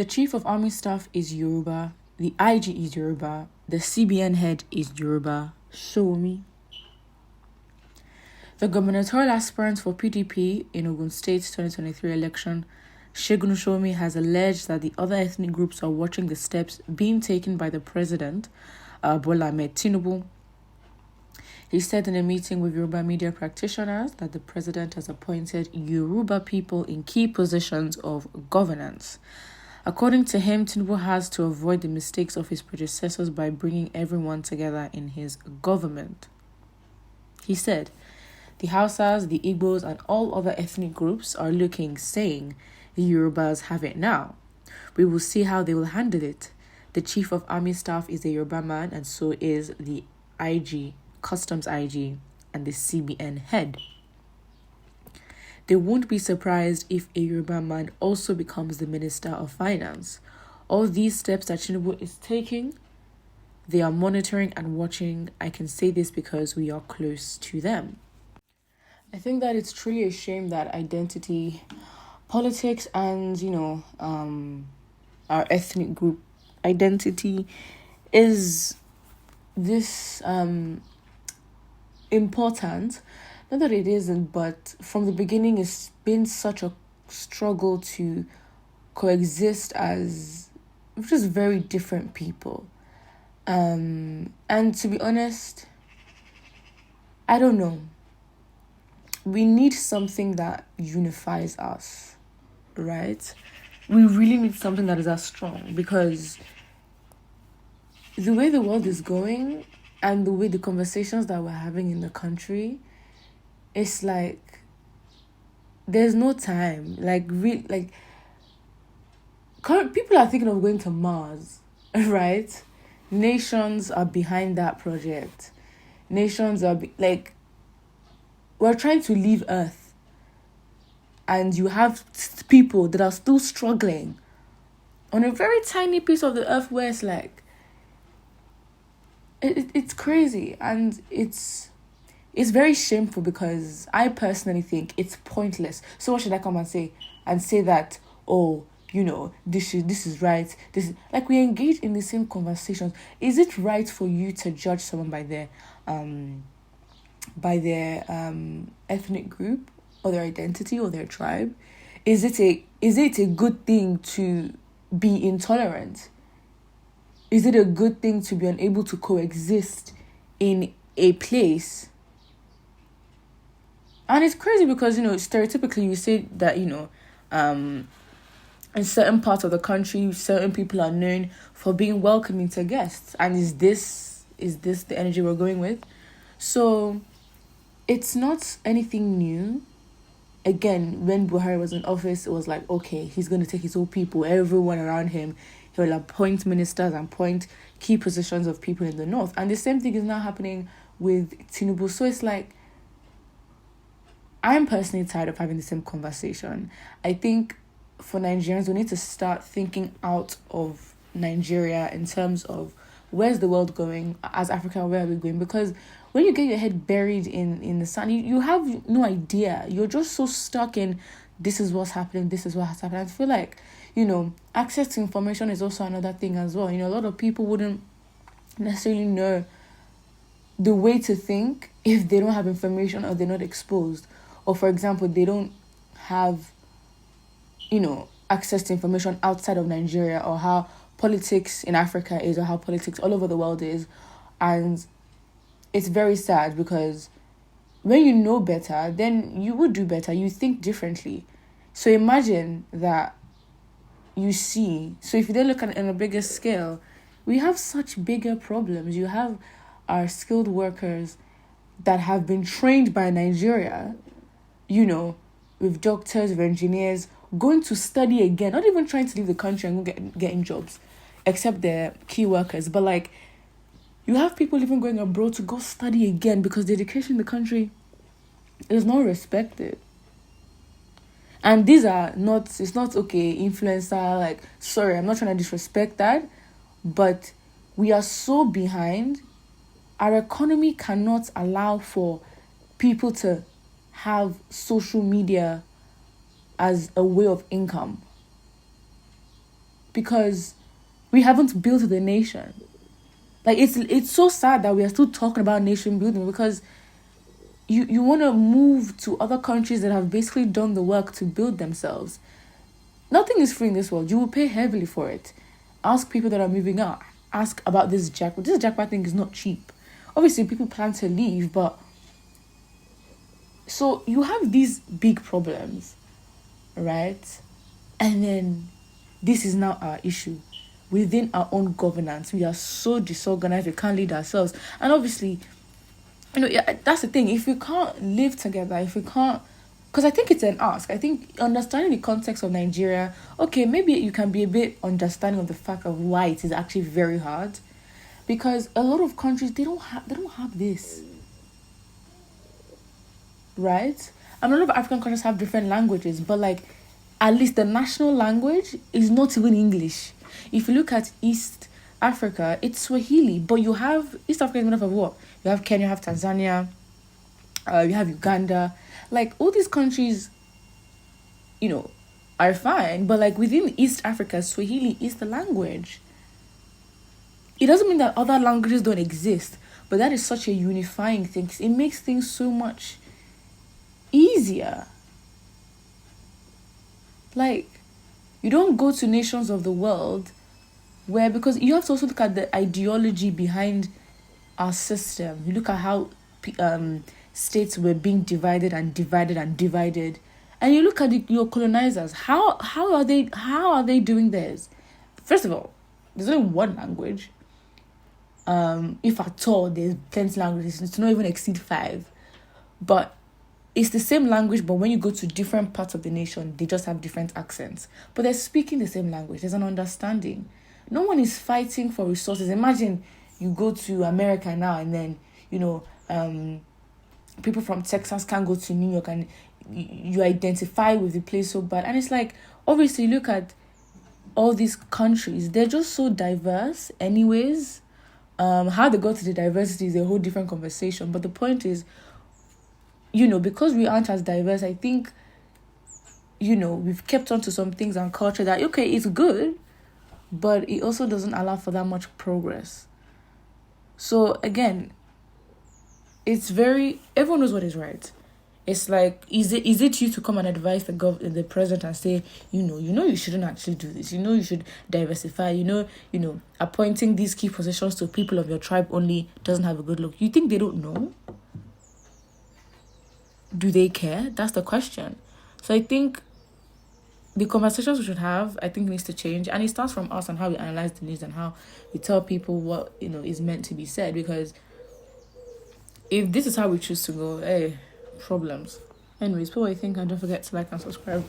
The Chief of Army Staff is Yoruba, the IG is Yoruba, the CBN head is Yoruba, Sowunmi. The gubernatorial aspirant for PDP in Ogun State's 2023 election, Segun Sowunmi, has alleged that the other ethnic groups are watching the steps being taken by the president, Bola Ahmed Tinubu. He said in a meeting with Yoruba media practitioners that the president has appointed Yoruba people in key positions of governance. According to him, Tinubu has to avoid the mistakes of his predecessors by bringing everyone together in his government. He said, the Hausas, the Igbos, and all other ethnic groups are looking, saying, the Yorubas have it now. We will see how they will handle it. The Chief of Army Staff is a Yoruba man, and so is the IG, Customs IG, and the CBN head. They won't be surprised if a Yoruba man also becomes the Minister of Finance. All these steps that Tinubu is taking, they are monitoring and watching. I can say this because we are close to them. I think that it's truly a shame that identity politics and, our ethnic group identity is this important. Not that it isn't, but from the beginning it's been such a struggle to coexist as just very different people. And to be honest, I don't know. We need something that unifies us, right? We really need something that is as strong, because the way the world is going and the way the conversations that we're having in the country, it's like there's no time. People are thinking of going to Mars, right? Nations are behind that project. Nations are we're trying to leave Earth, and you have people that are still struggling on a very tiny piece of the Earth where it's like it's crazy, and it's very shameful, because I personally think it's pointless. So what should I come and say that, this is right, this is like, we engage in the same conversations. Is it right for you to judge someone by their ethnic group or their identity or their tribe? Is it a good thing to be intolerant? Is it a good thing to be unable to coexist in a place? And it's crazy because, stereotypically you say that, in certain parts of the country, certain people are known for being welcoming to guests. And is this the energy we're going with? So it's not anything new. Again, when Buhari was in office, it was like, okay, he's going to take his own people, everyone around him. He will appoint ministers and appoint key positions of people in the north. And the same thing is now happening with Tinubu. So it's like, I'm personally tired of having the same conversation. I think for Nigerians, we need to start thinking out of Nigeria in terms of where's the world going as Africa, where are we going? Because when you get your head buried in the sand, you have no idea. You're just so stuck in this is what's happening, this is what has happened. I feel like, access to information is also another thing as well. A lot of people wouldn't necessarily know the way to think if they don't have information or they're not exposed. Or, for example, they don't have, access to information outside of Nigeria, or how politics in Africa is, or how politics all over the world is. And it's very sad, because when you know better, then you would do better. You think differently. So imagine that you see. So if you then look at it on a bigger scale, we have such bigger problems. You have our skilled workers that have been trained by Nigeria, with doctors, with engineers, going to study again, not even trying to leave the country and getting jobs, except the key workers. But you have people even going abroad to go study again, because the education in the country is not respected. And these are not, it's not okay, influencer, sorry, I'm not trying to disrespect that, but we are so behind. Our economy cannot allow for people to have social media as a way of income. because we haven't built the nation. Like, it's so sad that we are still talking about nation building, because you want to move to other countries that have basically done the work to build themselves. Nothing is free in this world. You will pay heavily for it. Ask people that are moving out. Ask about this jackpot. This jackpot thing is not cheap. Obviously, people plan to leave, but... So, you have these big problems, right? And then, this is now our issue. Within our own governance, we are so disorganized, we can't lead ourselves. And obviously, yeah, that's the thing. If we can't live together, if we can't... Because I think it's an ask. I think understanding the context of Nigeria, okay, maybe you can be a bit understanding of the fact of why it is actually very hard. Because a lot of countries, they don't have this. Right? And a lot of African countries have different languages, but like, at least the national language is not even English. If you look at East Africa, it's Swahili, but you have... East Africa is made up of what? You have Kenya, you have Tanzania, you have Uganda. Like, all these countries, are fine, but like within East Africa, Swahili is the language. It doesn't mean that other languages don't exist, but that is such a unifying thing. It makes things so much easier. Like, you don't go to nations of the world where... Because you have to also look at the ideology behind our system. You look at how states were being divided, and you look at your colonizers. How are they doing this? First of all, there's only one language. If at all, there's plenty of languages. It's not even exceed 5, but it's the same language. But when you go to different parts of the nation, they just have different accents, but they're speaking the same language. There's an understanding. No one is fighting for resources. Imagine you go to America now, and then people from Texas can't go to New York, and you identify with the place so bad. And it's like, obviously, look at all these countries. They're just so diverse anyways. How they got to the diversity is a whole different conversation. But the point is, because we aren't as diverse, I think, we've kept on to some things and culture that, okay, it's good, but it also doesn't allow for that much progress. So, again, it's everyone knows what is right. It's like, is it you to come and advise the president and say, you shouldn't actually do this. You should diversify. Appointing these key positions to people of your tribe only doesn't have a good look. You think they don't know? Do they care? That's the question. So I think the conversations we should have, I think, needs to change. And it starts from us and how we analyze the news and how we tell people what, is meant to be said. Because if this is how we choose to go, problems. Anyways, put what you think, and don't forget to like and subscribe.